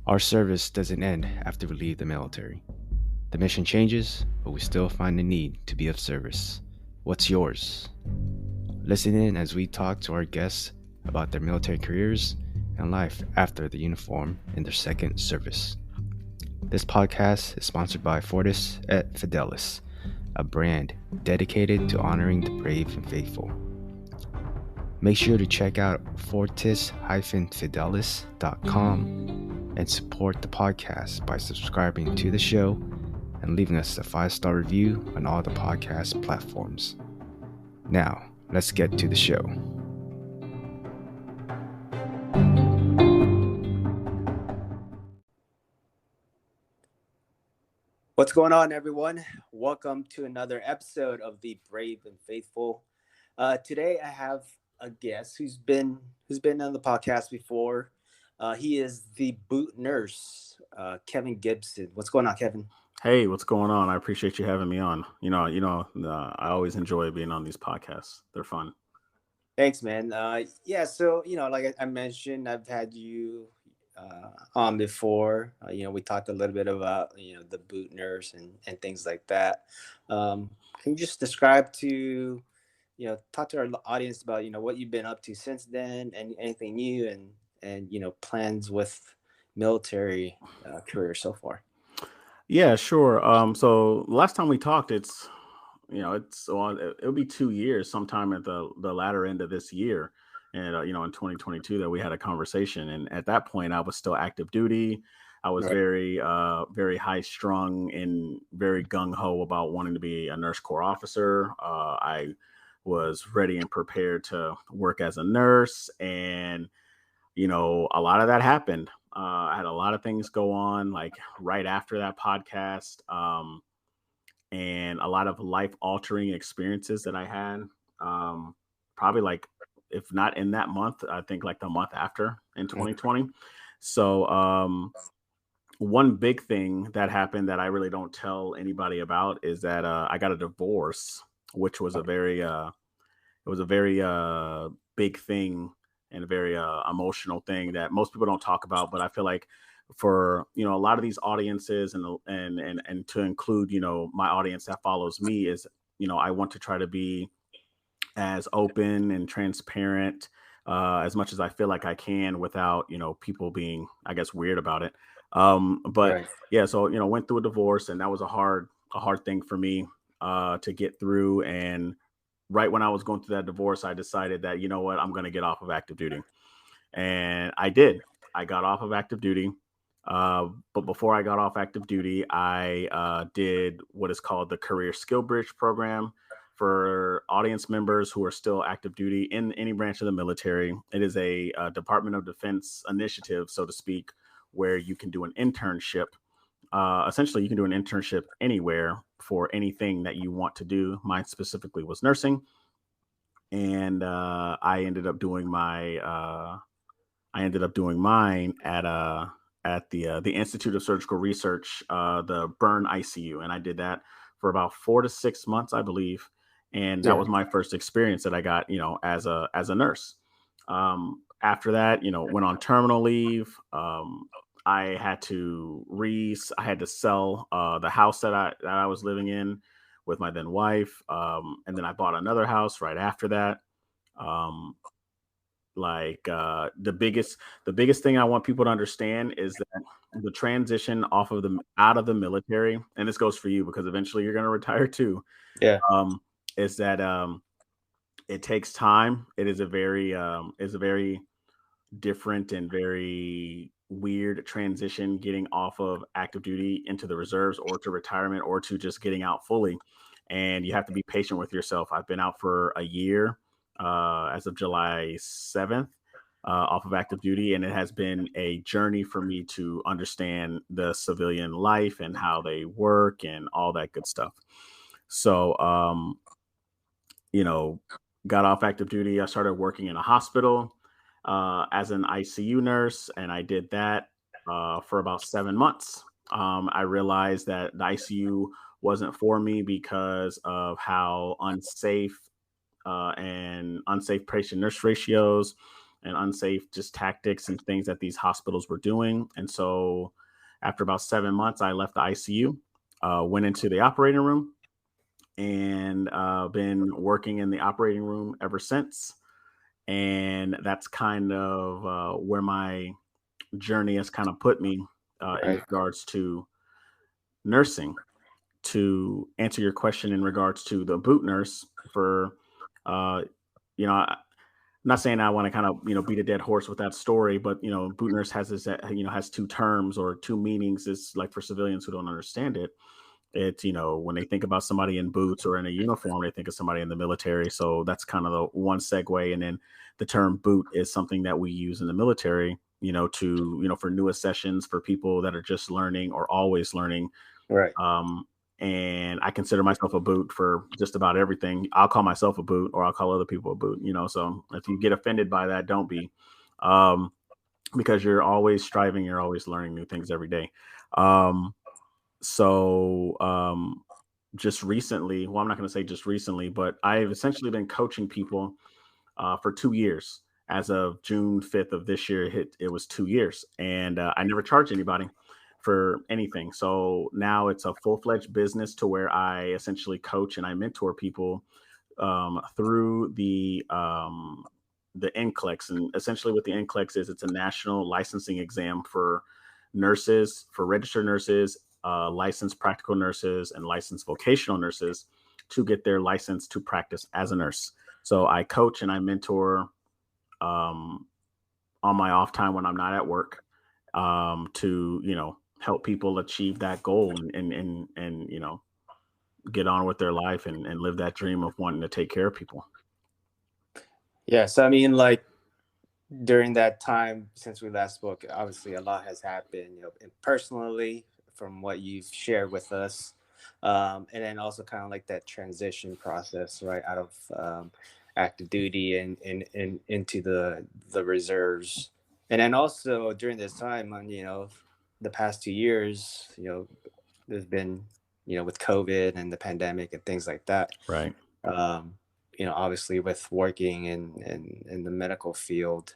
Our service doesn't end after we leave the military. The mission changes, but we still find the need to be of service. What's yours? Listen in as we talk to our guests about their military careers and life after the uniform in their second service. This podcast is sponsored by Fortis et Fidelis, a brand dedicated to honoring the brave and faithful. Make sure to check out fortis-fidelis.com and support the podcast by subscribing to the show and leaving us a 5-star review on all the podcast platforms. Now, let's get to the show. What's going on, everyone? Welcome to another episode of the Brave and Faithful. Today, I have a guest who's been on the podcast before. He is the boot nurse, Kevin Gibson. What's going on, Kevin? Hey, what's going on? I appreciate you having me on. I always enjoy being on these podcasts. They're fun. Thanks, man. So like I mentioned, I've had you on before. We talked a little bit about the boot nurse and things like that. Can you just describe to talk to our audience about what you've been up to since then, and anything new and plans with military career so far? Yeah, sure. So last time we talked, it'll be 2 years sometime at the latter end of this year. And, in 2022 that we had a conversation. And at that point, I was still active duty. I was very high strung and very gung ho about wanting to be a nurse corps officer. I was ready and prepared to work as a nurse. And, a lot of that happened. I had a lot of things go on like right after that podcast, and a lot of life altering experiences that I had, probably like, if not in that month, I think like the month after in 2020. So one big thing that happened that I really don't tell anybody about is that I got a divorce, which was a very big thing and a very emotional thing that most people don't talk about. But I feel like for a lot of these audiences and to include my audience that follows me is I want to try to be as open and transparent as much as I feel like I can without people being, I guess, weird about it. Yeah, so went through a divorce, and that was a hard thing for me to get through. And right when I was going through that divorce, I decided that I'm going to get off of active duty, and I did. I got off of active duty. But before I got off active duty, I did what is called the Career Skill Bridge program for audience members who are still active duty in any branch of the military. It is a Department of Defense initiative, so to speak, where you can do an internship. Essentially, you can do an internship anywhere for anything that you want to do. Mine specifically was nursing, and I ended up doing mine at the Institute of Surgical Research, the Burn ICU, and I did that for about 4 to 6 months, I believe. And that was my first experience that I got, as a nurse. After that, went on terminal leave. I had to sell the house that I was living in with my then wife. And then I bought another house right after that. The biggest thing I want people to understand is that the transition out of the military, and this goes for you because eventually you're going to retire too. Yeah. Is that it takes time. It is a very different and very weird transition getting off of active duty into the reserves or to retirement or to just getting out fully. And you have to be patient with yourself. I've been out for a year as of July 7th off of active duty. And it has been a journey for me to understand the civilian life and how they work and all that good stuff. So, got off active duty. I started working in a hospital as an ICU nurse, and I did that for about 7 months. I realized that the ICU wasn't for me because of how unsafe patient nurse ratios, and unsafe just tactics and things that these hospitals were doing. And so after about 7 months, I left the ICU, went into the operating room, and been working in the operating room ever since. And that's kind of where my journey has kind of put me in Right. regards to nursing. To answer your question in regards to the boot nurse, for uh, I'm not saying I want to kind of beat a dead horse with that story, but boot nurse has this has two terms or two meanings. Is like for civilians who don't understand it. It's when they think about somebody in boots or in a uniform, they think of somebody in the military. So that's kind of the one segue. And then the term boot is something that we use in the military, to for newest sessions, for people that are just learning or always learning. Right. And I consider myself a boot for just about everything. I'll call myself a boot, or I'll call other people a boot, so if you get offended by that, don't be, because you're always striving, you're always learning new things every day. Just recently, well, I'm not going to say just recently, but I've essentially been coaching people for 2 years. As of June 5th of this year, it was 2 years, and I never charged anybody for anything. So now it's a full-fledged business to where I essentially coach and I mentor people through the NCLEX. And essentially what the NCLEX is, it's a national licensing exam for nurses, for registered nurses, licensed practical nurses, and licensed vocational nurses to get their license to practice as a nurse. So I coach and I mentor on my off time when I'm not at work, to help people achieve that goal and get on with their life and live that dream of wanting to take care of people. Yeah. So I mean, like, during that time since we last spoke, obviously a lot has happened, and personally, from what you've shared with us, and then also kind of like that transition process, right, out of active duty and into the reserves, and then also during this time, on the past 2 years, there's been with COVID and the pandemic and things like that. Right. Um, obviously with working in the medical field,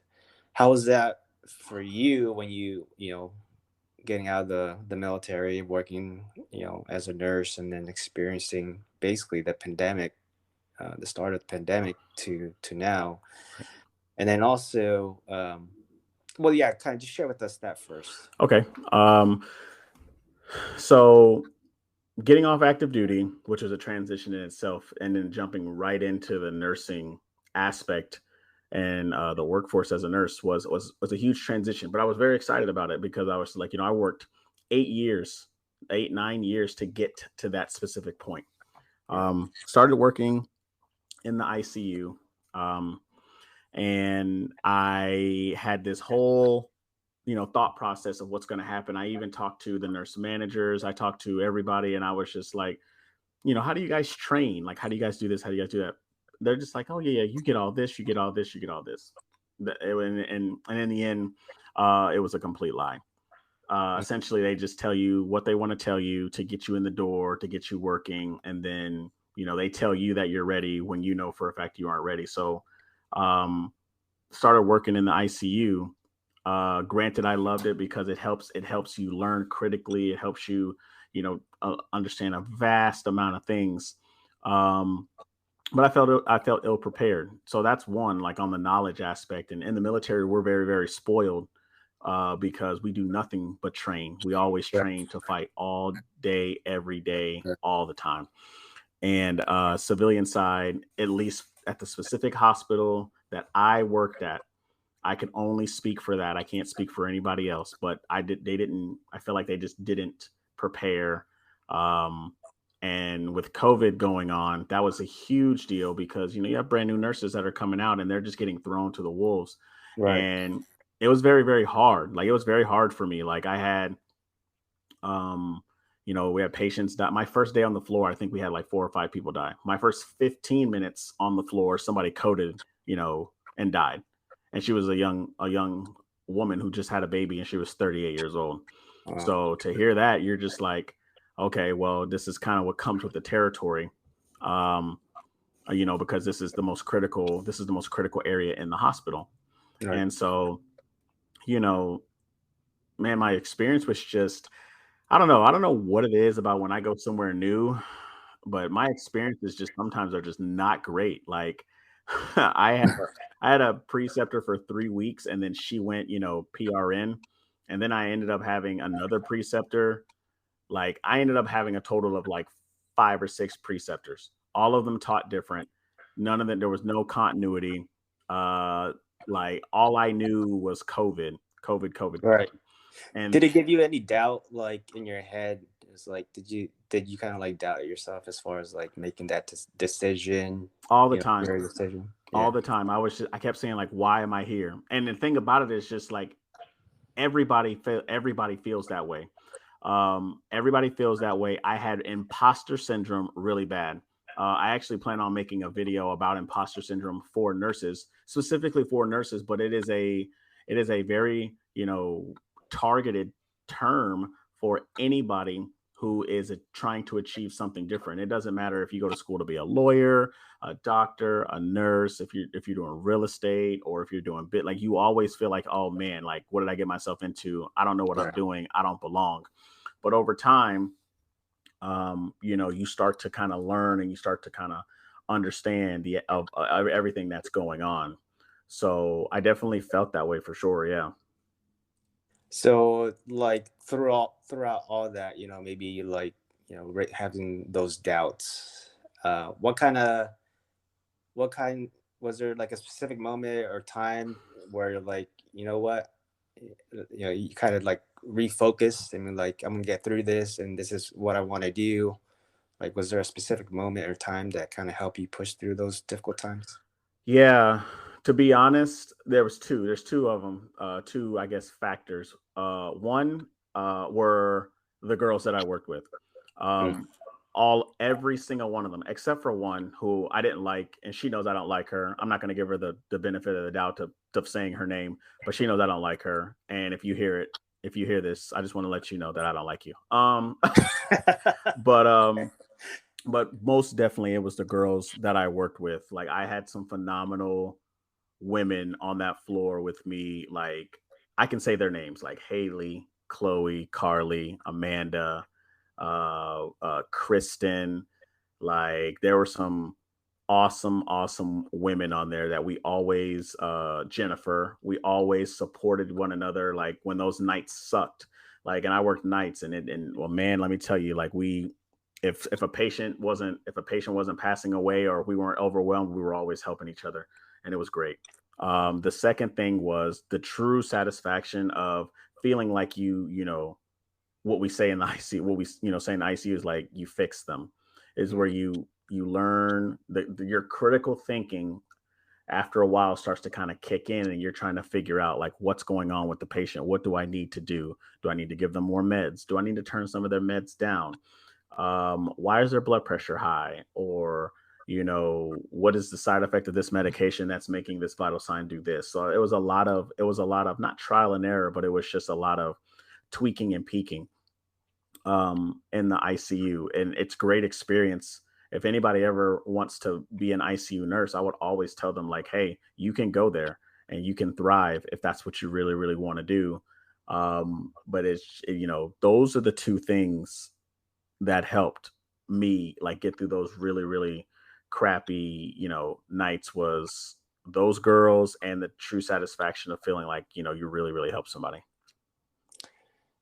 how was that for you when getting out of the military, working, as a nurse, and then experiencing basically the pandemic, the start of the pandemic to now, and then also, well, yeah, kind of just share with us that first. Okay. So getting off active duty, which was a transition in itself, and then jumping right into the nursing aspect and the workforce as a nurse was a huge transition. But I was very excited about it because I was like, I worked 9 years to get to that specific point. Started working in the ICU, and I had this whole thought process of what's going to happen. I even talked to the nurse managers, I talked to everybody, and I was just like, how do you guys train? Like, how do you guys do this? How do you guys do that? They're just like, oh yeah, you get all this, you get all this, you get all this. And in the end, it was a complete lie. Essentially, they just tell you what they want to tell you to get you in the door, to get you working, and then they tell you that you're ready when you know for a fact you aren't ready. So, started working in the ICU. Granted, I loved it because it helps you learn critically. It helps you, understand a vast amount of things. But I felt ill prepared. So that's one, like on the knowledge aspect. And in the military, we're very, very spoiled because we do nothing but train. We always train to fight all day, every day, all the time. And civilian side, at least at the specific hospital that I worked at, I can only speak for that. I can't speak for anybody else, but I feel like they just didn't prepare. And with COVID going on, that was a huge deal because, you have brand new nurses that are coming out and they're just getting thrown to the wolves. Right. And it was very, very hard. Like, it was very hard for me. Like, I had, we had patients die. My first day on the floor, I think we had like 4 or 5 people die. My first 15 minutes on the floor, somebody coded, and died. And she was a young woman who just had a baby, and she was 38 years old. Wow. So to hear that, you're just like, okay, well, this is kind of what comes with the territory, because this is the most critical area in the hospital. Right. And so, you know, man, my experience was just, I don't know. I don't know what it is about when I go somewhere new, but my experiences just sometimes are just not great. Like I had I had a preceptor for 3 weeks and then she went, PRN. And then I ended up having another preceptor. Like I ended up having a total of like 5 or 6 preceptors. All of them taught different. None of them, there was no continuity. Uh like all I knew was COVID, COVID, COVID, Right. COVID. And Did it give you any doubt, like in your head? It's like, did you kind of like doubt yourself as far as like making that decision? all the time, Your decision. all Yeah. the time, I kept saying like, why am I here? And the thing about it is just like everybody feels that way. Everybody feels that way. I had imposter syndrome really bad. I actually plan on making a video about imposter syndrome for nurses, specifically for nurses, but it is a very, targeted term for anybody who is trying to achieve something different. It doesn't matter if you go to school to be a lawyer, a doctor, a nurse, if you're doing real estate or if you're doing bit, like you always feel like, oh man, like what did I get myself into? I don't know what I'm Right. doing. I don't belong. But over time, you start to kind of learn and you start to kind of understand the of everything that's going on. So I definitely felt that way for sure. Yeah. So like throughout all that, maybe like having those doubts. What kind of what kind was there like a specific moment or time where you're like, you know what, you kind of like refocused. I mean, like, I'm gonna get through this, and this is what I want to do. Like, was there a specific moment or time that kind of helped you push through those difficult times? Yeah, to be honest, there was two. There's two of them. Two, I guess, factors. One were the girls that I worked with. Mm. Um, every single one of them, except for one who I didn't like, and she knows I don't like her. I'm not going to give her the benefit of the doubt of saying her name, but she knows I don't like her. And if you hear this, I just want to let you know that I don't like you. But most definitely it was the girls that I worked with. Like I had some phenomenal women on that floor with me. Like I can say their names like Haley, Chloe, Carly, Amanda, Kristen. Like there were some awesome, awesome women on there that we always, Jennifer, we always supported one another. Like when those nights sucked, like, and I worked nights and well, man, let me tell you, like if a patient wasn't passing away or we weren't overwhelmed, we were always helping each other, and it was great. The second thing was the true satisfaction of feeling like what we say in the ICU, what we say in the ICU is like you fix them, is where Mm. you learn your critical thinking after a while starts to kind of kick in and you're trying to figure out like what's going on with the patient. What do I need to do? Do I need to give them more meds? Do I need to turn some of their meds down? Why is their blood pressure high? Or what is the side effect of this medication that's making this vital sign do this? So it was a lot of not trial and error, but it was just a lot of tweaking and peaking in the ICU, and it's great experience. If anybody ever wants to be an ICU nurse, I would always tell them like, hey, you can go there and you can thrive if that's what you really, really want to do. But those are the two things that helped me like get through those really, really crappy, nights was those girls and the true satisfaction of feeling like, you really, really helped somebody.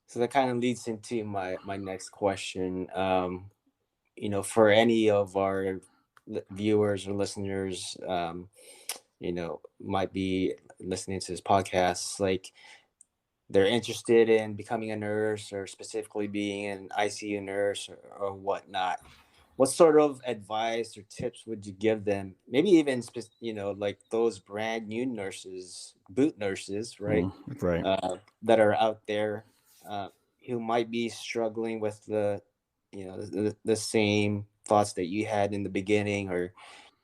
So that kind of leads into my next question. For any of our viewers or listeners, might be listening to this podcast, like they're interested in becoming a nurse or specifically being an ICU nurse or whatnot. What sort of advice or tips would you give them? Maybe even, like those brand new nurses, boot nurses, right? Right. That are out there, uh, who might be struggling with the same thoughts that you had in the beginning, or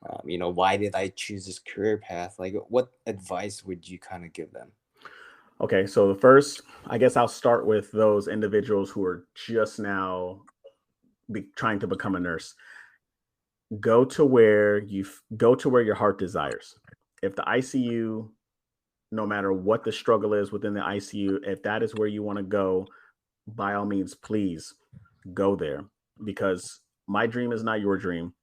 why did I choose this career path? Like, what advice would you kind of give them? Okay, so the first, I guess I'll start with those individuals who are just now trying to become a nurse. Go to where your heart desires. If the ICU no matter what the struggle is within the ICU, if that is where you want to go, by all means, please go there, because my dream is not your dream.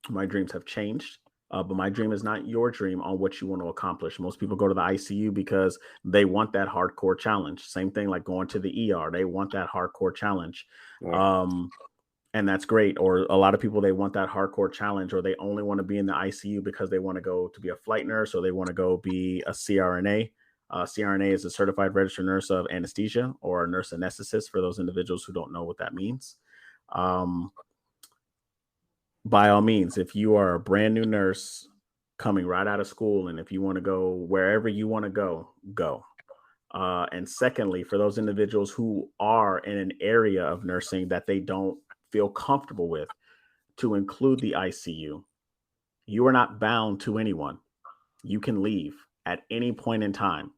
My dreams have changed, but my dream is not your dream on what you want to accomplish. Most people go to the ICU because they want that hardcore challenge. Same thing like going to the ER. They want that hardcore challenge. Right. Um, and that's great. Or a lot of people, they want that hardcore challenge, or they only want to be in the ICU because they want to go to be a flight nurse, or they want to go be a CRNA. CRNA is a certified registered nurse of anesthesia, or a nurse anesthetist for those individuals who don't know what that means. Um, by all means, if you are a brand new nurse coming right out of school, and if you want to go wherever you want to go, go. And secondly, for those individuals who are in an area of nursing that they don't feel comfortable with, to include the ICU. You are not bound to anyone. You can leave at any point in time,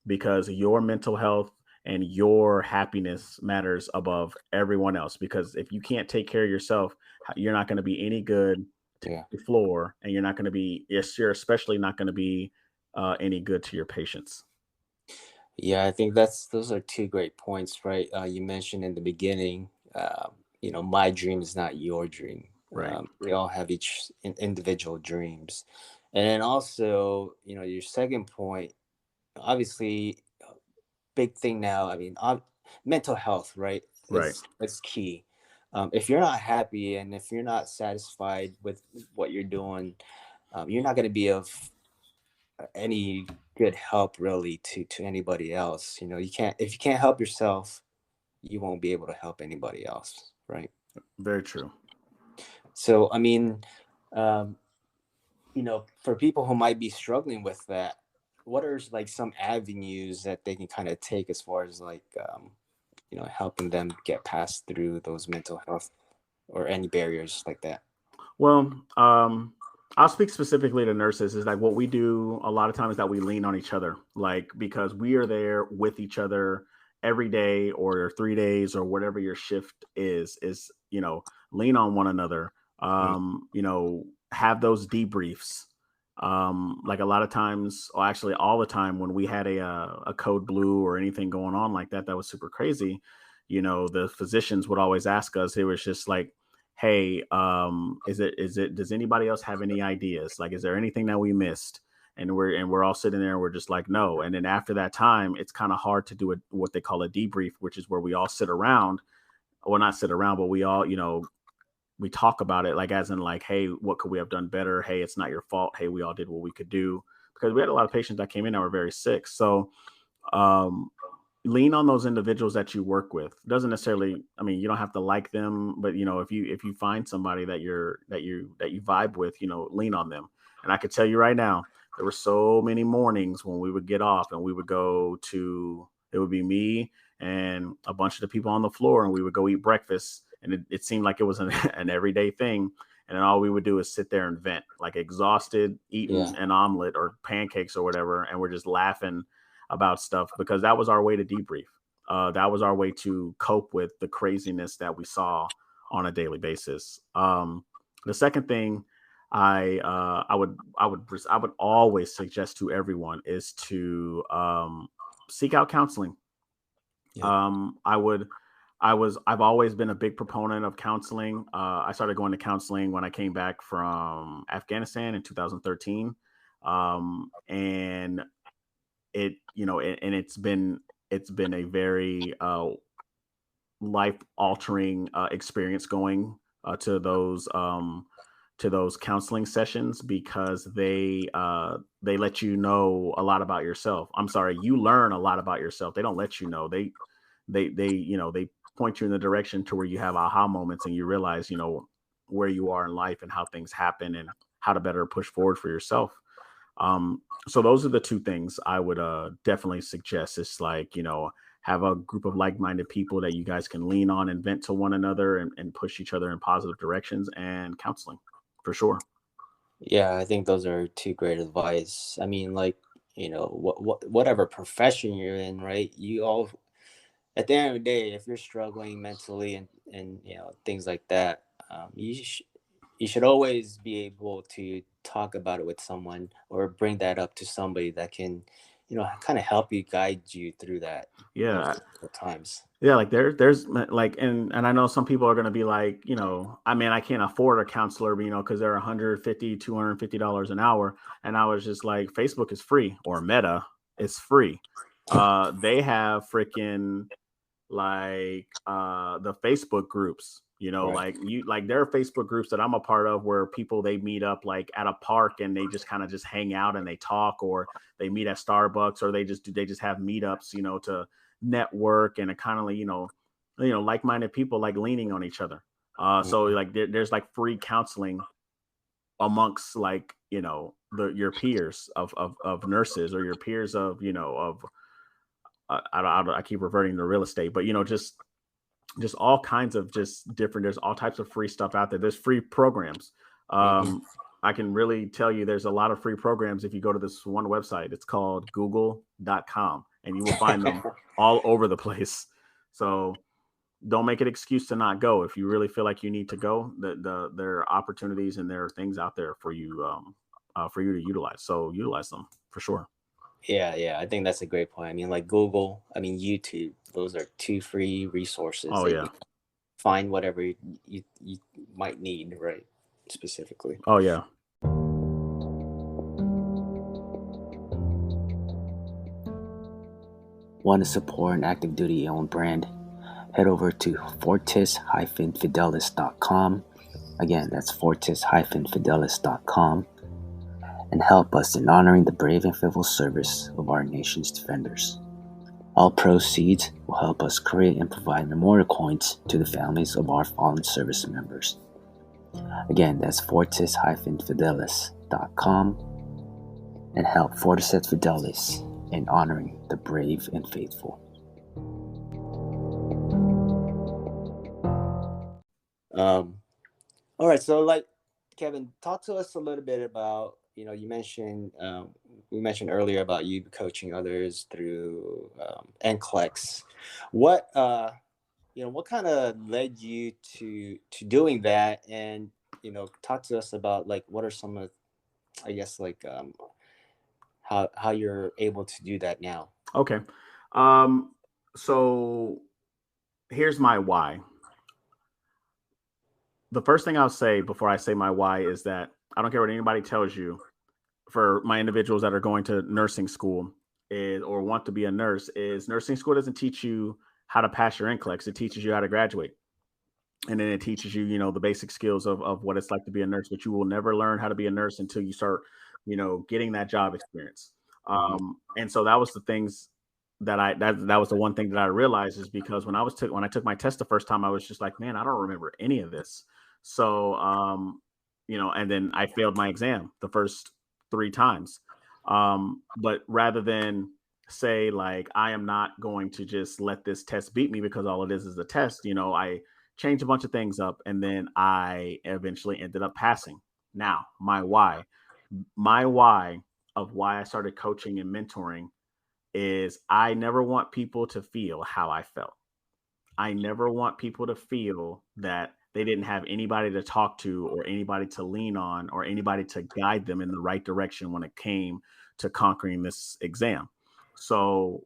because your mental health and your happiness matters above everyone else. Because if you can't take care of yourself, you're not going to be any good to Yeah. the floor, and you're not going to be, yes, you're especially not going to be any good to your patients. Yeah, I think those are two great points, right? You mentioned in the beginning, my dream is not your dream. Right. We all have each individual dreams, and then also, your second point, obviously, big thing now. I mean, mental health, right? Right. It's key. If you're not happy and if you're not satisfied with what you're doing, you're not going to be of any good help really to anybody else. You can't, if you can't help yourself, you won't be able to help anybody else, right? Very true. So I mean, um, for people who might be struggling with that, what are like some avenues that they can kind of take as far as like helping them get past through those mental health or any barriers like that? Well, I'll speak specifically to nurses. Is like what we do a lot of times, that we lean on each other, like, because we are there with each other every day or 3 days or whatever your shift is, lean on one another. Mm. Have those debriefs. Like a lot of times, or actually all the time, when we had a code blue or anything going on like that, that was super crazy. The physicians would always ask us. It was just like, hey, does anybody else have any ideas? Like, is there anything that we missed? And we're all sitting there and we're just like, no. And then after that time, it's kind of hard to do what they call a debrief, which is where we all sit around. Well, not sit around, but we all, we talk about it, like, as in like, hey, what could we have done better? Hey, it's not your fault. Hey, we all did what we could do, because we had a lot of patients that came in that were very sick. So um, lean on those individuals that you work with. Doesn't necessarily, I mean, you don't have to like them, but if you find somebody that you vibe with, lean on them. And I could tell you right now, there were so many mornings when we would get off and we would go to, it would be me and a bunch of the people on the floor, and we would go eat breakfast, and it seemed like it was an everyday thing. And then all we would do is sit there and vent, like exhausted, Yeah. eating an omelet or pancakes or whatever, and we're just laughing about stuff, because that was our way to debrief. That was our way to cope with the craziness that we saw on a daily basis. The second thing I would always suggest to everyone is to seek out counseling. Yeah. I've always been a big proponent of counseling. I started going to counseling when I came back from Afghanistan in 2013. And it's been a very life altering experience going to those counseling sessions, because they let you know a lot about yourself. I'm sorry, you learn a lot about yourself. They don't let you know. They point you in the direction to where you have aha moments, and you realize where you are in life and how things happen, and how to better push forward for yourself. So those are the two things I would definitely suggest. It's like, have a group of like-minded people that you guys can lean on and vent to one another, and push each other in positive directions, and counseling for sure. Yeah, I think those are two great advice. I mean, like, whatever profession you're in, right? You all, at the end of the day, if you're struggling mentally and things like that, you should always be able to talk about it with someone, or bring that up to somebody that can, kind of help you guide you through that, Yeah. those difficult times. Yeah, like there's like, and I know some people are going to be like, I mean, I can't afford a counselor, because they're $150 $250 an hour. And I was just like, Facebook is free, or Meta is free. They have freaking like the Facebook groups, Right. like there are Facebook groups that I'm a part of where people, they meet up like at a park and they just kind of just hang out and they talk, or they meet at Starbucks, or they just have meetups, to network and kind of like, like-minded people like leaning on each other. So like there's like free counseling amongst like, your peers of nurses, or your peers of, of I keep reverting to real estate, but just all kinds of just different. There's all types of free stuff out there. There's free programs. Mhm. I can really tell you there's a lot of free programs if you go to this one website. It's called google.com, and you will find them all over the place. So don't make an excuse to not go. If you really feel like you need to go, there are opportunities and there are things out there for you to utilize. So utilize them for sure. Yeah, I think that's a great point. I mean, like Google, I mean YouTube, those are two free resources Oh that you yeah. can find whatever you might need, right? Specifically. Oh yeah. Want to support an active duty owned brand? Head over to fortis-fidelis.com. Again, that's fortis-fidelis.com, and help us in honoring the brave and faithful service of our nation's defenders. All proceeds will help us create and provide memorial coins to the families of our fallen service members. Again, that's fortis-fidelis.com, and help Fortis et Fidelis in honoring the brave and faithful. All right, so like Kevin, talk to us a little bit about, you mentioned we mentioned earlier about you coaching others through NCLEX. What what kind of led you to doing that, and talk to us about like what are some of, I guess, like how you're able to do that now. Okay. So here's my why. The first thing I'll say before I say my why is that I don't care what anybody tells you. For my individuals that are going to nursing school is, or want to be a nurse, is nursing school doesn't teach you how to pass your NCLEX. It teaches you how to graduate. And then it teaches you, the basic skills of what it's like to be a nurse, but you will never learn how to be a nurse until you start, getting that job experience. Mhm. And so that was the things that was the one thing that I realized, is because when I took my test the first time, I was just like, man, I don't remember any of this. So, and then I failed my exam the first 3 times. But rather than say like, I am not going to just let this test beat me because all it is a test, I changed a bunch of things up, and then I eventually ended up passing. Now, my why of why I started coaching and mentoring is I never want people to feel how I felt. I never want people to feel that they didn't have anybody to talk to, or anybody to lean on, or anybody to guide them in the right direction when it came to conquering this exam. So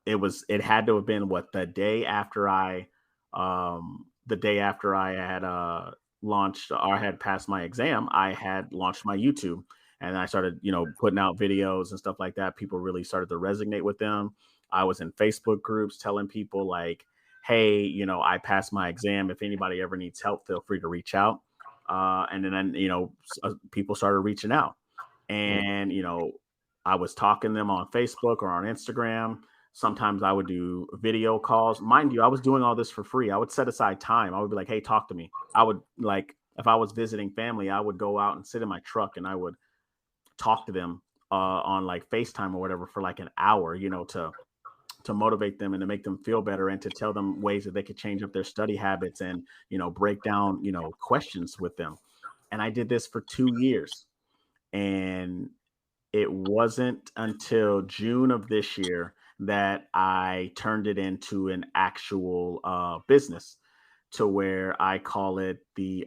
it had to have been what, the day after I had launched, or I had passed my exam, I had launched my YouTube, and I started, putting out videos and stuff like that. People really started to resonate with them. I was in Facebook groups telling people like, hey, I passed my exam. If anybody ever needs help, feel free to reach out. And then, people started reaching out, and, I was talking to them on Facebook or on Instagram. Sometimes I would do video calls. Mind you, I was doing all this for free. I would set aside time. I would be like, hey, talk to me. I would, like, if I was visiting family, I would go out and sit in my truck and I would talk to them on like FaceTime or whatever for like an hour, to motivate them and to make them feel better, and to tell them ways that they could change up their study habits, and, break down, questions with them. And I did this for 2 years. And it wasn't until June of this year that I turned it into an actual business, to where I call it the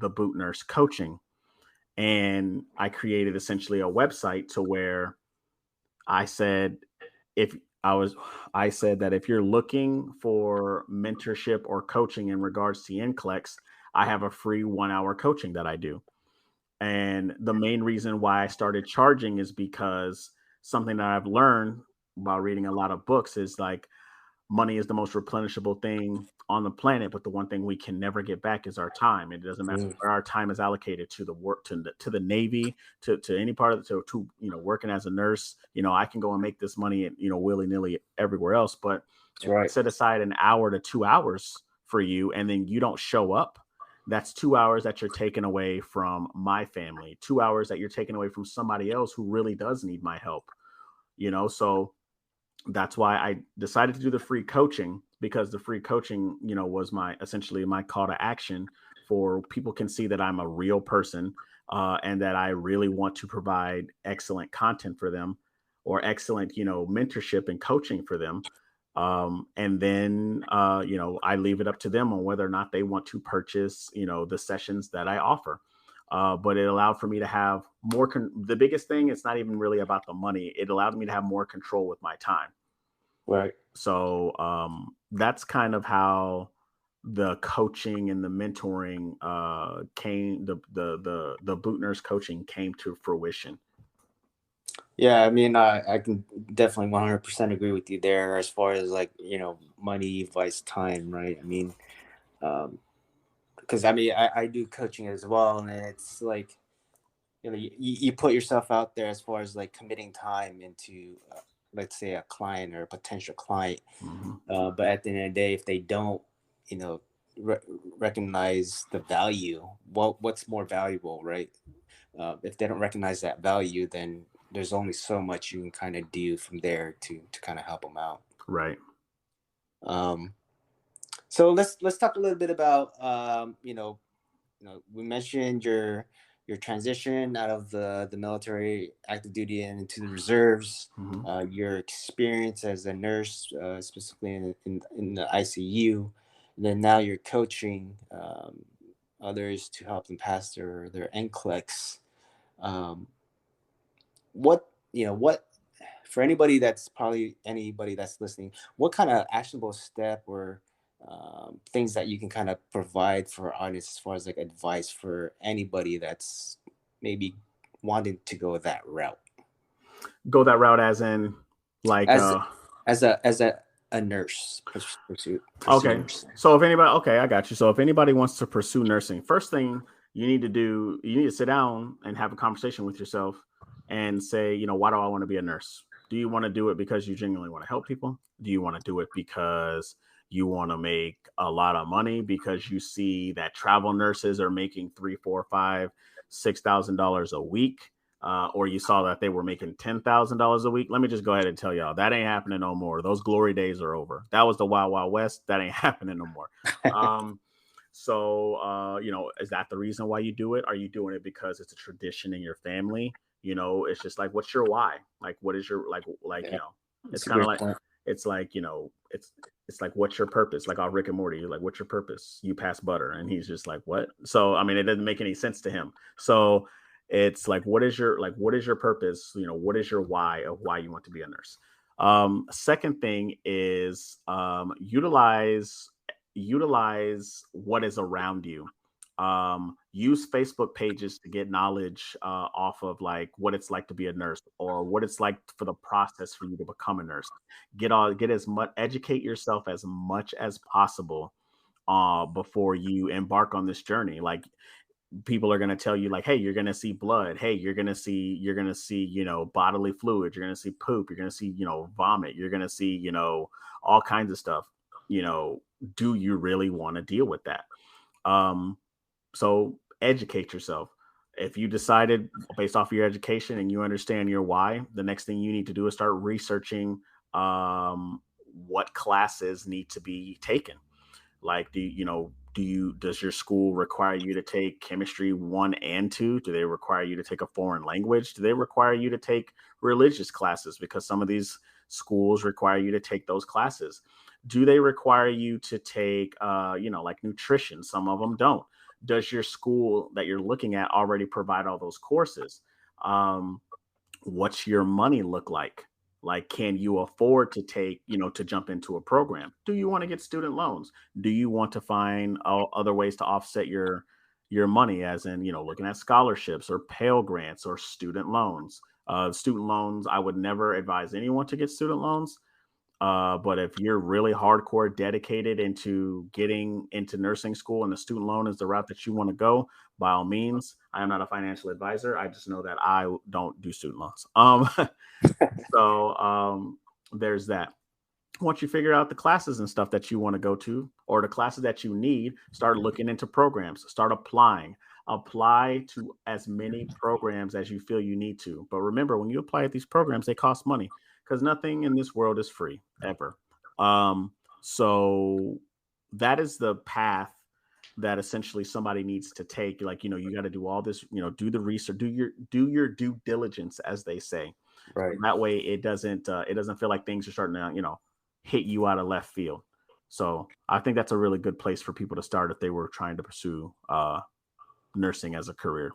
boot nurse coaching. And I created essentially a website to where I said, if I was, I said that if you're looking for mentorship or coaching in regards to NCLEX, I have a free 1 hour coaching that I do. And the main reason why I started charging is because something that I've learned while reading a lot of books is like money is the most replenishable thing on the planet, but the one thing we can never get back is our time. It doesn't matter Mm, where our time is allocated to the work, to the Navy, to any part of the, to working as a nurse. I can go and make this money, willy nilly everywhere else. But that's if I right. set aside an hour to 2 hours for you, and then you don't show up, that's 2 hours that you're taking away from my family, 2 hours that you're taking away from somebody else who really does need my help. So that's why I decided to do the free coaching, because the free coaching, was my essentially my call to action for people can see that I'm a real person, and that I really want to provide excellent content for them, or excellent, mentorship and coaching for them. And then, I leave it up to them on whether or not they want to purchase, the sessions that I offer. But it allowed for me to have more. The biggest thing, it's not even really about the money. It allowed me to have more control with my time. Right. So that's kind of how the coaching and the mentoring came. The boot nurse coaching came to fruition. Yeah, I mean, I can definitely 100% agree with you there as far as like, money, vice, time, right? I mean, because I mean, I do coaching as well, and it's like, you put yourself out there as far as like committing time into, let's say, a client or a potential client. Hmm. But at the end of the day, if they don't, you know, re- recognize the value, what's more valuable, right? If they don't recognize that value, then there's only so much you can kind of do from there to kind of help them out. Right. Um, so let's talk a little bit about we mentioned your transition out of the military, active duty, and into the reserves. Hmm. Your experience as a nurse, specifically in the ICU, and then now you're coaching others to help them pass their NCLEX. Um, what for anybody that's listening, what kind of actionable step or things that you can kind of provide for our audience as far as like advice for anybody that's maybe wanting to go that route Go that route, as in, like, as a nurse, pursue okay. nursing. So if anybody, okay, I got you. So if anybody wants to pursue nursing, first thing you need to do, you need to sit down and have a conversation with yourself and say, why do I want to be a nurse? Do you want to do it because you genuinely want to help people? Do you want to do it because you want to make a lot of money, because you see that travel nurses are making three, four, five, $6,000 a week? Or you saw that they were making $10,000 a week? Let me just go ahead and tell y'all that ain't happening no more. Those glory days are over. That was the Wild Wild West. That ain't happening no more. Um, is that the reason why you do it? Are you doing it because it's a tradition in your family? It's just like, what's your why? Like, what is your Yeah, it's it's a kind of great like, point. it's like, it's like, what's your purpose? Like on Rick and Morty, you're like, what's your purpose? You pass butter, and he's just like, what? So I mean, it doesn't make any sense to him. So it's like, what is your purpose? What is your why of why you want to be a nurse? Second thing is, utilize what is around you. Use Facebook pages to get knowledge off of like what it's like to be a nurse, or what it's like for the process for you to become a nurse. Get as much, educate yourself as much as possible before you embark on this journey. Like, people are going to tell you like, hey, you're going to see blood, hey, you're going to see bodily fluid, you're going to see poop, you're going to see vomit, you're going to see all kinds of stuff. you know do you really want to deal with that? So educate yourself. If you decided based off of your education and you understand your why, the next thing you need to do is start researching what classes need to be taken. Like, does your school require you to take chemistry 1 and 2? Do they require you to take a foreign language? Do they require you to take religious classes? Because some of these schools require you to take those classes. Do they require you to take, like nutrition? Some of them don't. Does your school that you're looking at already provide all those courses? What's your money look like? Like, can you afford to take, to jump into a program? Do you want to get student loans? Do you want to find other ways to offset your money, as in, looking at scholarships or Pell Grants or student loans? Student loans, I would never advise anyone to get student loans. But if you're really hardcore dedicated into getting into nursing school and the student loan is the route that you want to go, by all means. I am not a financial advisor. I just know that I don't do student loans. So there's that. Once you figure out the classes and stuff that you want to go to, or the classes that you need, start looking into programs, start applying. Apply to as many programs as you feel you need to. But remember, when you apply at these programs, they cost money, because nothing in this world is free ever. So that is the path that essentially somebody needs to take. Like, you got to do all this, do the research, do your due diligence, as they say. Right. That way it doesn't feel like things are starting to, hit you out of left field. So I think that's a really good place for people to start if they were trying to pursue nursing as a career.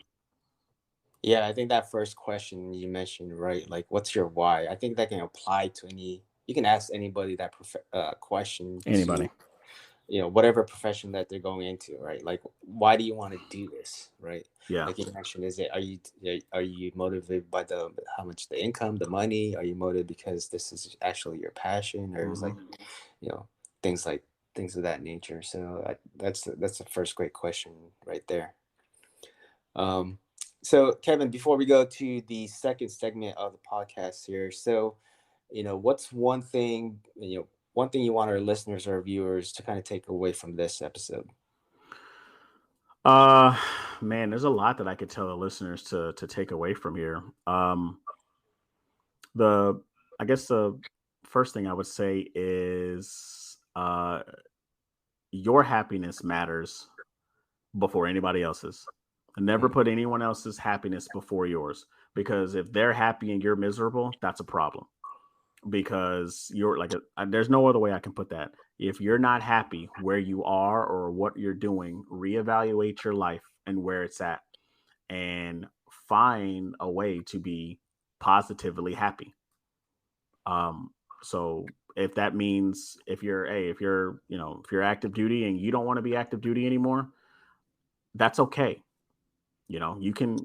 Yeah, I think that first question you mentioned, right? Like, what's your why? I think that can apply to any. You can ask anybody that question Anybody. to, whatever profession that they're going into, right? Like, why do you want to do this, right? Yeah. Like you mentioned, are you motivated by the how much the income, the money? Are you motivated because this is actually your passion, or is like, you know, things like things of that nature? So that's the first great question right there. Um, so Kevin, before we go to the second segment of the podcast here, so what's one thing you want our listeners or viewers to kind of take away from this episode? Uh Man, there's a lot that I could tell the listeners to take away from here. The I guess the first thing I would say is your happiness matters before anybody else's. Never Mm, put anyone else's happiness before yours, because if they're happy and you're miserable, that's a problem. Because you're like there's no other way I can put that. If you're not happy where you are or what you're doing, reevaluate your life and where it's at, and find a way to be positively happy. Um, so if that means, if you're active duty and you don't want to be active duty anymore, that's okay. You can,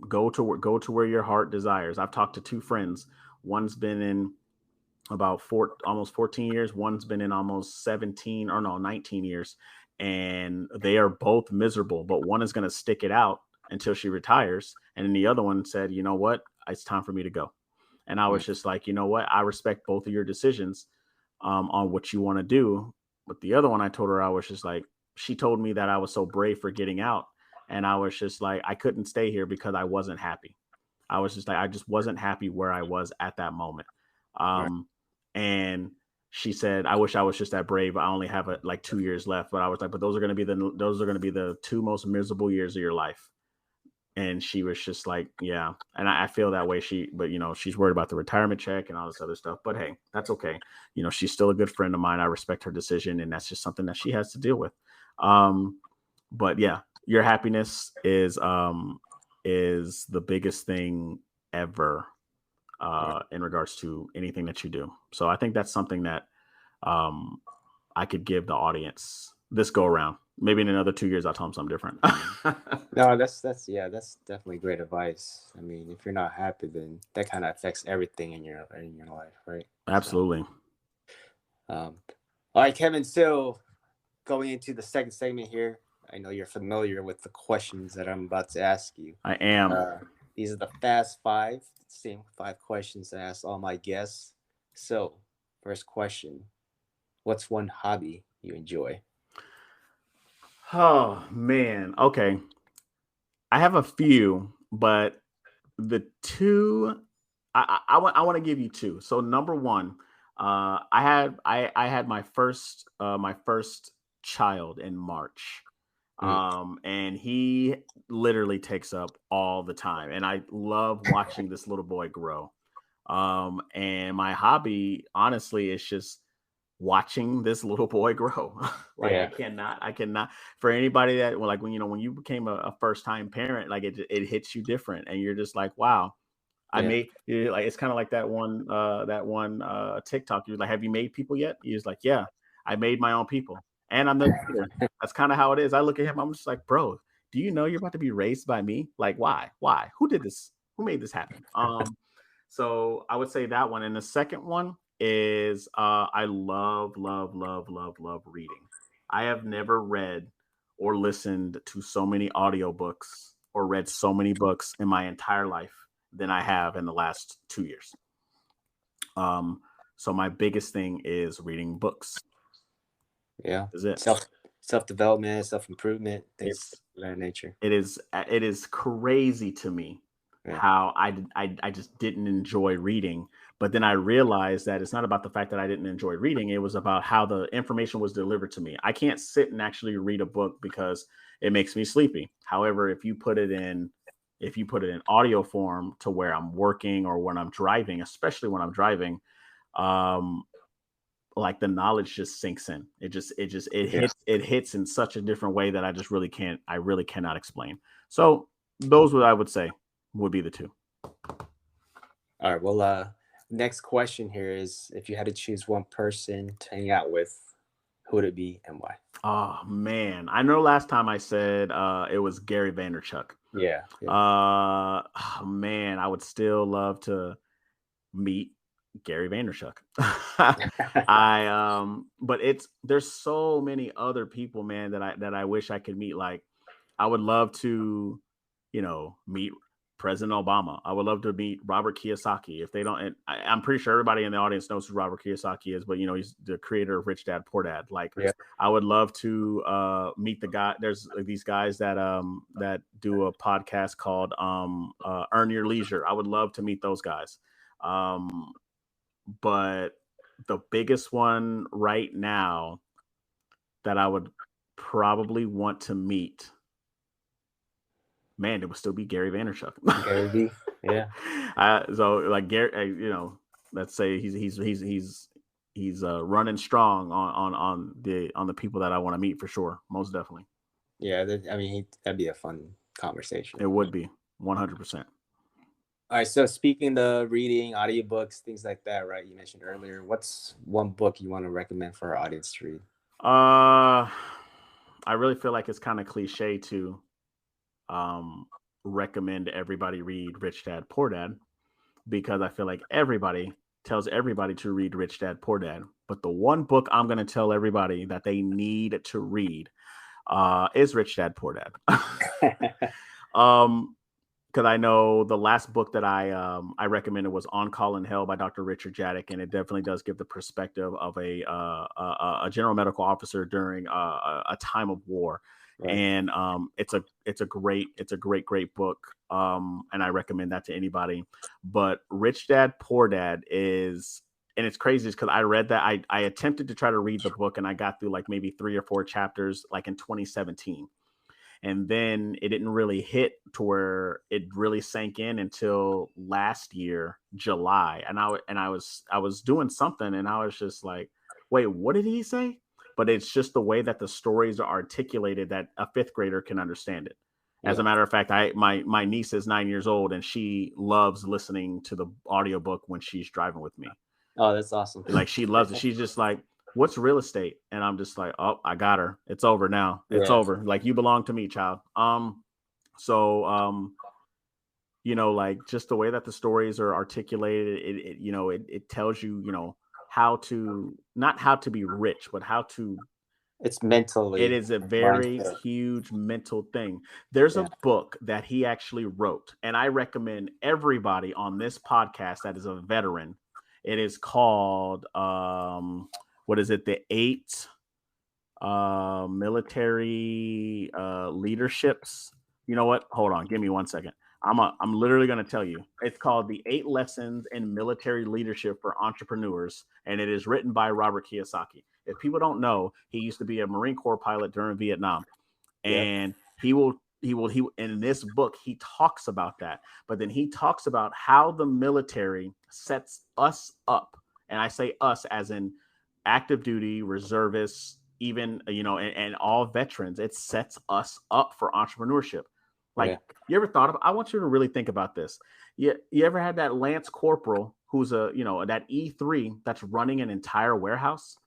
go to where your heart desires. I've talked to two friends. One's been in about almost 14 years. One's been in almost 17 or no, 19 years. And they are both miserable, but one is going to stick it out until she retires. And then the other one said, you know what? It's time for me to go. And I mm, was just like, you know what? I respect both of your decisions on what you want to do. But the other one, I told her, I was just like, she told me that I was so brave for getting out. And I was just like, I couldn't stay here because I wasn't happy. I was just like, I just wasn't happy where I was at that moment. right. Um, and she said, I wish I was just that brave. I only have like 2 years left. But I was like, but those are going to be the two most miserable years of your life. And she was just like, yeah. And I feel that way. But she's worried about the retirement check and all this other stuff. But hey, that's okay. She's still a good friend of mine. I respect her decision, and that's just something that she has to deal with. Um, but yeah, your happiness is the biggest thing ever Right. in regards to anything that you do. So I think that's something that um, I could give the audience this go around. Maybe in another 2 years, I'll tell them something different. No, that's definitely great advice. I mean, if you're not happy, then that kind of affects everything in your life, right? So, Absolutely. um, all right, Kevin. So going into the second segment here, I know you're familiar with the questions that I'm about to ask you. I am. Uh, these are the fast five, same five questions I ask all my guests. So, first question: what's one hobby you enjoy? Oh man. Okay. I have a few, but the two I want to give you two. So number one, I had my first child in March. Mm, And he literally takes up all the time. And I love watching this little boy grow. And my hobby, honestly, is just watching this little boy grow. Like yeah. I cannot, for anybody that, well, like when you became a first time parent, like it hits you different. And you're just like, wow, I made like, it's kind of like that one TikTok. You're like, have you made people yet? He was like, yeah, I made my own people, and I'm the leader. That's kind of how it is. I look at him, I'm just like, bro, do you know you're about to be raised by me? Like, why? Who did this? Who made this happen? So I would say that one. And the second one is I love reading. I have never read or listened to so many audiobooks or read so many books in my entire life than I have in the last 2 years. So my biggest thing is reading books. Yeah. Is it self-development, self-improvement, things of that nature. It is crazy to me how I just didn't enjoy reading. But then I realized that it's not about the fact that I didn't enjoy reading. It was about how the information was delivered to me. I can't sit and actually read a book because it makes me sleepy. However, if you put it in audio form to where I'm working or when I'm driving, especially when I'm driving, like the knowledge just sinks in. It hits in such a different way that I really cannot explain. So those I would say would be the two. All right. Well, next question here is, if you had to choose one person to hang out with, who would it be and why? Oh man, I know last time I said it was Gary Vaynerchuk. Yeah. Man, I would still love to meet Gary Vaynerchuk. But there's so many other people, man, that I wish I could meet. Like, I would love to, meet President Obama. I would love to meet Robert Kiyosaki. If they don't, and I'm pretty sure everybody in the audience knows who Robert Kiyosaki is, but he's the creator of Rich Dad Poor Dad. Like, I would love to meet the guy. There's these guys that do a podcast called Earn Your Leisure. I would love to meet those guys. But the biggest one right now that I would probably want to meet, man, it would still be Gary Vaynerchuk. Gary V. Yeah. So like Gary, let's say he's running strong on the people that I want to meet for sure, most definitely. Yeah, that'd be a fun conversation. It would be 100%. All right, so speaking of reading, audiobooks, things like that, right? You mentioned earlier. What's one book you want to recommend for our audience to read? I really feel like it's kind of cliche to recommend everybody read Rich Dad Poor Dad, because I feel like everybody tells everybody to read Rich Dad Poor Dad. But the one book I'm going to tell everybody that they need to read is Rich Dad Poor Dad. Because I know the last book that I recommended was On Call in Hell by Dr. Richard Jadek, and it definitely does give the perspective of a general medical officer during a time of war. Right. And it's a great book, and I recommend that to anybody. But Rich Dad Poor Dad is, and it's crazy because I read that I attempted to try to read the book, and I got through like maybe 3 or 4 chapters like in 2017. And then it didn't really hit to where it really sank in until last year, July. And I was doing something, and I was just like, wait, what did he say? But it's just the way that the stories are articulated that a 5th grader can understand it. As a matter of fact, my niece is 9 years old, and she loves listening to the audiobook when she's driving with me. Oh, that's awesome. Like, she loves it. She's just like, what's real estate? And I'm just like, oh, I got her. It's over now. It's over. Like, you belong to me, child. Like, just the way that the stories are articulated, it tells you, how to, not how to be rich, but how to, it's mentally, it is a very huge mental thing. There's a book that he actually wrote, and I recommend everybody on this podcast that is a veteran. It is called, what is it? The 8 military leaderships. You know what? Hold on. Give me 1 second. I'm literally going to tell you. It's called The 8 Lessons in Military Leadership for Entrepreneurs, and it is written by Robert Kiyosaki. If people don't know, he used to be a Marine Corps pilot during Vietnam, and he in this book, he talks about that. But then he talks about how the military sets us up, and I say us as in active duty, reservists, even, and all veterans. It sets us up for entrepreneurship. Like, you ever thought of, I want you to really think about this. You ever had that Lance Corporal who's that E3 that's running an entire warehouse,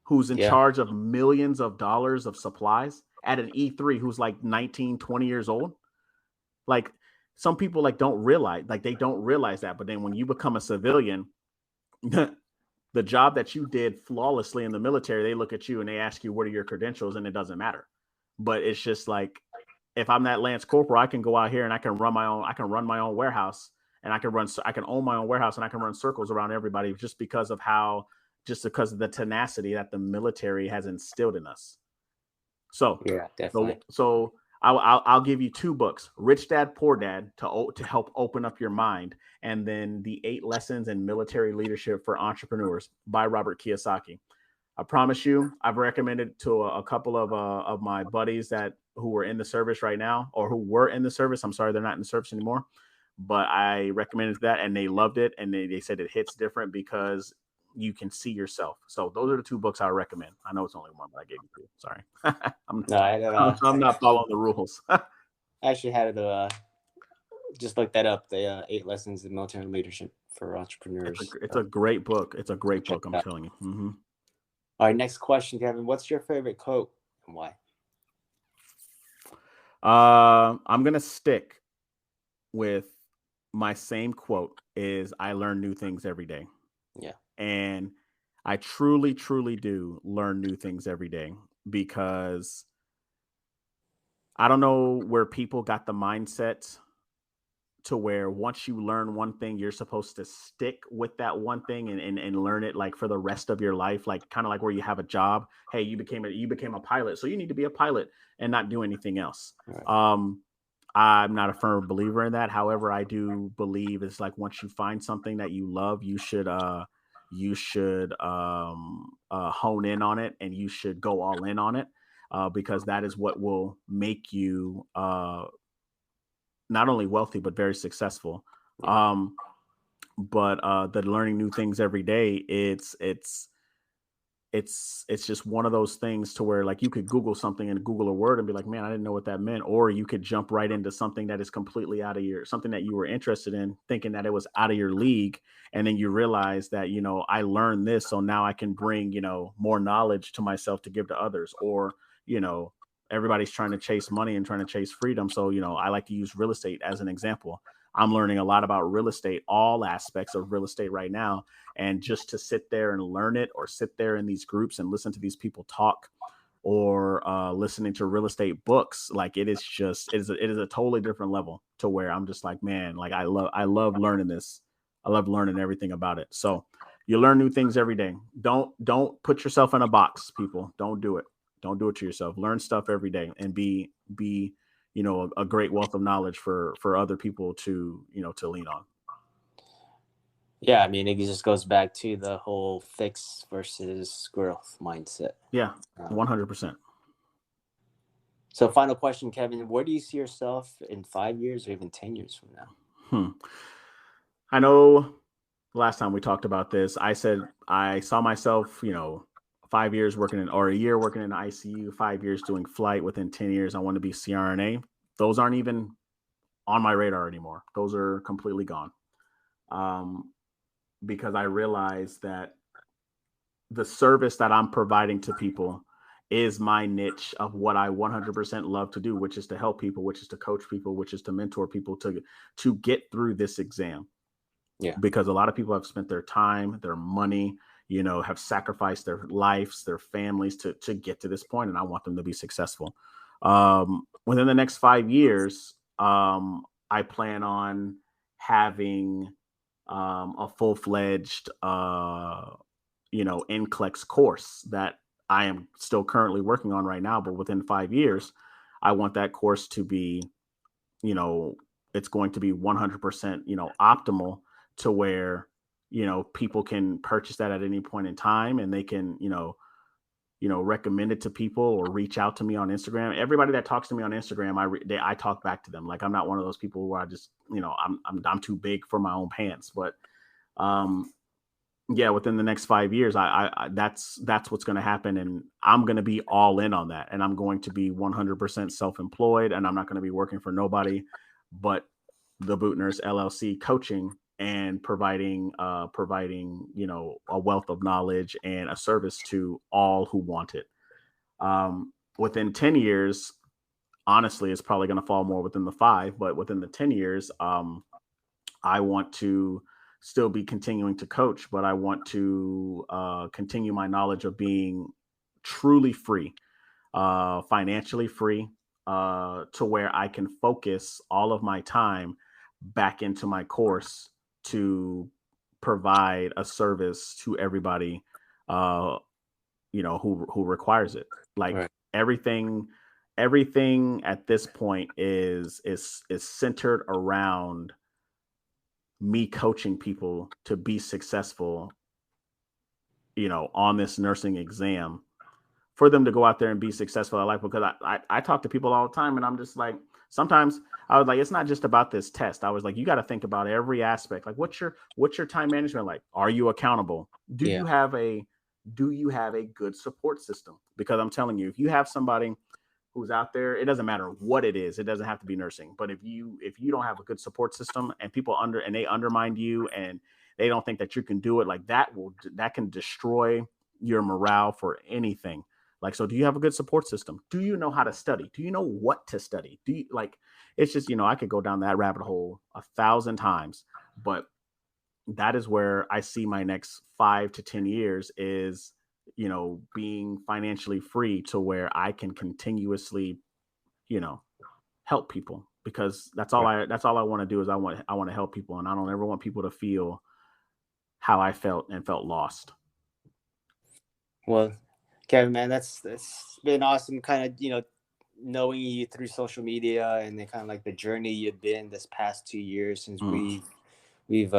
who's in charge of millions of dollars of supplies at an E3, who's like 19, 20 years old? Like, some people don't realize, they don't realize that. But then when you become a civilian, the job that you did flawlessly in the military, they look at you and they ask you, what are your credentials? And it doesn't matter. But it's just like, if I'm that Lance Corporal, I can go out here and I can run my own warehouse, and I can own my own warehouse, and I can run circles around everybody just because of the tenacity that the military has instilled in us. So yeah, definitely. So I'll give you 2 books: Rich Dad Poor Dad to help open up your mind, and then The 8 Lessons in Military Leadership for Entrepreneurs by Robert Kiyosaki. I promise you, I've recommended to a couple of my buddies who are in the service right now, or who were in the service. I'm sorry, they're not in the service anymore, but I recommended that and they loved it. And they said it hits different because you can see yourself. So those are the 2 books I recommend. I know it's only one, but I gave you 2. Sorry. I'm not following the rules. I actually had to just look that up. The 8 Lessons in Military Leadership for Entrepreneurs. It's a great book. It's a great book. I'm telling you. Mm-hmm. All right, next question, Kevin. What's your favorite quote and why? I'm going to stick with my same quote is, I learn new things every day. Yeah. And I truly, truly do learn new things every day, because I don't know where people got the mindset to where once you learn one thing, you're supposed to stick with that one thing and learn it for the rest of your life. Kind of like where you have a job. Hey, you became a pilot, so you need to be a pilot and not do anything else. Right. I'm not a firm believer in that. However, I do believe it's like, once you find something that you love, you should hone in on it, and you should go all in on it, because that is what will make you not only wealthy, but very successful. Yeah. But the learning new things every day, it's just one of those things to where, you could Google something and Google a word and be like, man, I didn't know what that meant. Or you could jump right into something that is completely something that you were interested in, thinking that it was out of your league. And then you realize that, I learned this, so now I can bring, more knowledge to myself to give to others. Or, everybody's trying to chase money and trying to chase freedom. So, I like to use real estate as an example. I'm learning a lot about real estate, all aspects of real estate right now. And just to sit there and learn it, or sit there in these groups and listen to these people talk, or listening to real estate books, it is a totally different level, to where I'm just like, man, I love learning this. I love learning everything about it. So you learn new things every day. Don't put yourself in a box, people. Don't do it. Don't do it to yourself. Learn stuff every day, and be a great wealth of knowledge for other people to lean on. Yeah, I mean, it just goes back to the whole fixed versus growth mindset. Yeah, 100%. So final question, Kevin, where do you see yourself in 5 years or even 10 years from now? I know last time we talked about this, I said I saw myself, 5 years working or a year working in the ICU, 5 years doing flight. Within 10 years, I want to be CRNA. Those aren't even on my radar anymore. Those are completely gone. Because I realized that the service that I'm providing to people is my niche of what I 100% love to do, which is to help people, which is to coach people, which is to mentor people to get through this exam. Yeah. Because a lot of people have spent their time, their money, have sacrificed their lives, their families to get to this point, and I want them to be successful. Within the next 5 years, I plan on having a full-fledged, NCLEX course that I am still currently working on right now. But within 5 years, I want that course to be, it's going to be 100%, optimal, to where, people can purchase that at any point in time, and they can, recommend it to people or reach out to me on Instagram. Everybody that talks to me on Instagram, I talk back to them. I'm not one of those people where I just, I'm too big for my own pants. But yeah, within the next 5 years, I that's what's going to happen, and I'm going to be all in on that, and I'm going to be 100% self-employed, and I'm not going to be working for nobody. but the Boot Nurse LLC coaching and providing a wealth of knowledge and a service to all who want it. Within 10 years, honestly, it's probably going to fall more within the 5, but within the 10 years, I want to still be continuing to coach, but I want to continue my knowledge of being truly free, financially free, to where I can focus all of my time back into my course to provide a service to everybody, uh, who requires it. Like Right. everything at this point is centered around me coaching people to be successful, on this nursing exam, for them to go out there and be successful in life. Because I talk to people all the time, and I'm just like, sometimes I was like, it's not just about this test. I was like, you got to think about every aspect. Like, what's your time management like? Are you accountable? Do Yeah. you have a good support system? Because I'm telling you, if you have somebody who's out there, it doesn't matter what it is. It doesn't have to be nursing. But if you don't have a good support system, and they undermine you, and they don't think that you can do it, like that can destroy your morale for anything. Like, so do you have a good support system? Do you know how to study? Do you know what to study? Do you like, it's just, I could go down that rabbit hole 1,000 times, but that is where I see my next 5 to 10 years is, being financially free to where I can continuously, you know, help people, because that's all I want to do is I want to help people, and I don't ever want people to feel how I felt and felt lost. Well, Kevin, man, that's been awesome. Kind of, knowing you through social media, and then kind of like the journey you've been this past 2 years since Mm. we've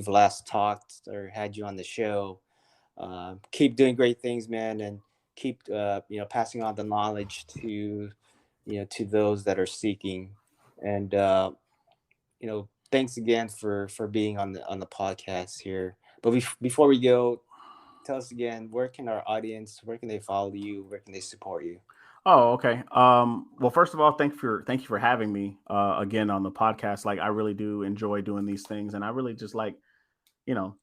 last talked or had you on the show. Keep doing great things, man, and keep passing on the knowledge to those that are seeking. And thanks again for being on the podcast here. But before we go, tell us again, where can they follow you, where can they support you? Oh, okay. Well, first of all, thank you for having me again on the podcast. Like, I really do enjoy doing these things, and I really just like, you know,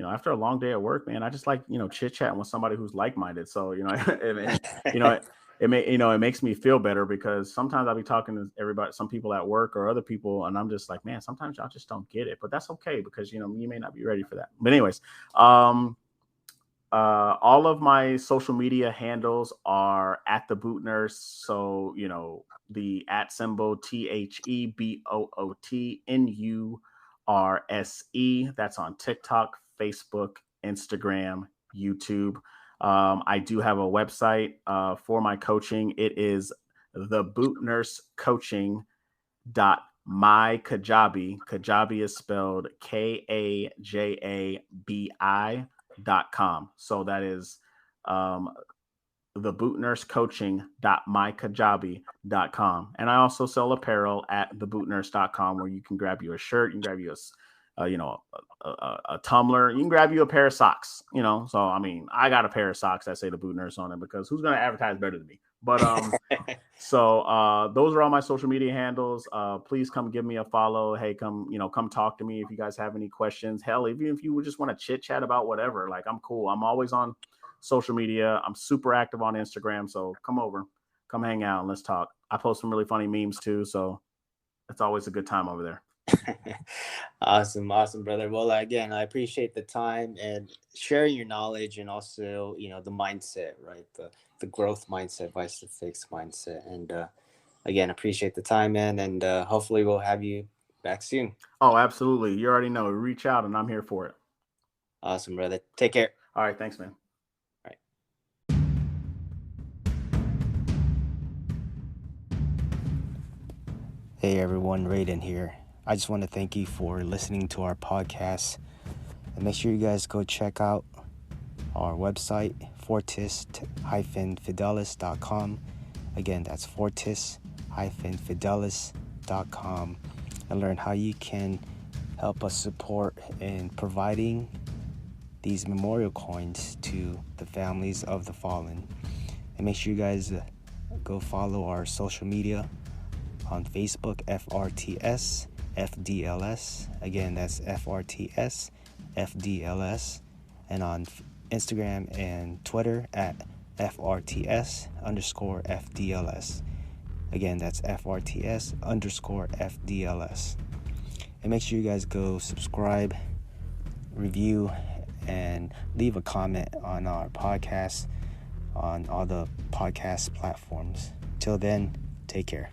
after a long day at work, man, I just like, chit chatting with somebody who's like minded. So, you know, it makes me feel better, because sometimes I'll be talking to everybody, some people at work or other people, and I'm just like, man, sometimes y'all just don't get it, but that's okay, because you may not be ready for that. But anyways, um, all of my social media handles are at the Boot Nurse. So, the at symbol THEBOOTNURSE. That's on TikTok, Facebook, Instagram, YouTube. I do have a website for my coaching. It is the Boot Nurse Coaching .mykajabi. Kajabi is spelled KAJABI.com. So that is the bootnursecoaching.mykajabi.com. And I also sell apparel at thebootnurse.com, where you can grab you a shirt, you can grab you a tumbler, you can grab you a pair of socks, So, I mean, I got a pair of socks that say the Boot Nurse on it, because who's going to advertise better than me? But so those are all my social media handles. Please come give me a follow. Hey, come talk to me if you guys have any questions. Hell, even if you just want to chit chat about whatever, like, I'm cool. I'm always on social media. I'm super active on Instagram. So come hang out and let's talk. I post some really funny memes too. So it's always a good time over there. Awesome, brother. Well, again, I appreciate the time and sharing your knowledge, and also the mindset, right? The growth mindset versus the fixed mindset. And again, appreciate the time, man, and hopefully we'll have you back soon. Oh, absolutely. You already know. Reach out, and I'm here for it. Awesome, brother. Take care. All right, thanks, man. All right. Hey everyone, Raiden here. I just want to thank you for listening to our podcast, and make sure you guys go check out our website, fortis-fidelis.com. Again, that's fortis-fidelis.com, and learn how you can help us support in providing these memorial coins to the families of the fallen. And make sure you guys go follow our social media On Facebook, FRTS FDLS. Again, that's FRTS FDLS. And on Instagram and Twitter at FRTS_FDLS. Again, that's FRTS_FDLS. And make sure you guys go subscribe, review, and leave a comment on our podcast on all the podcast platforms. Till then, take care.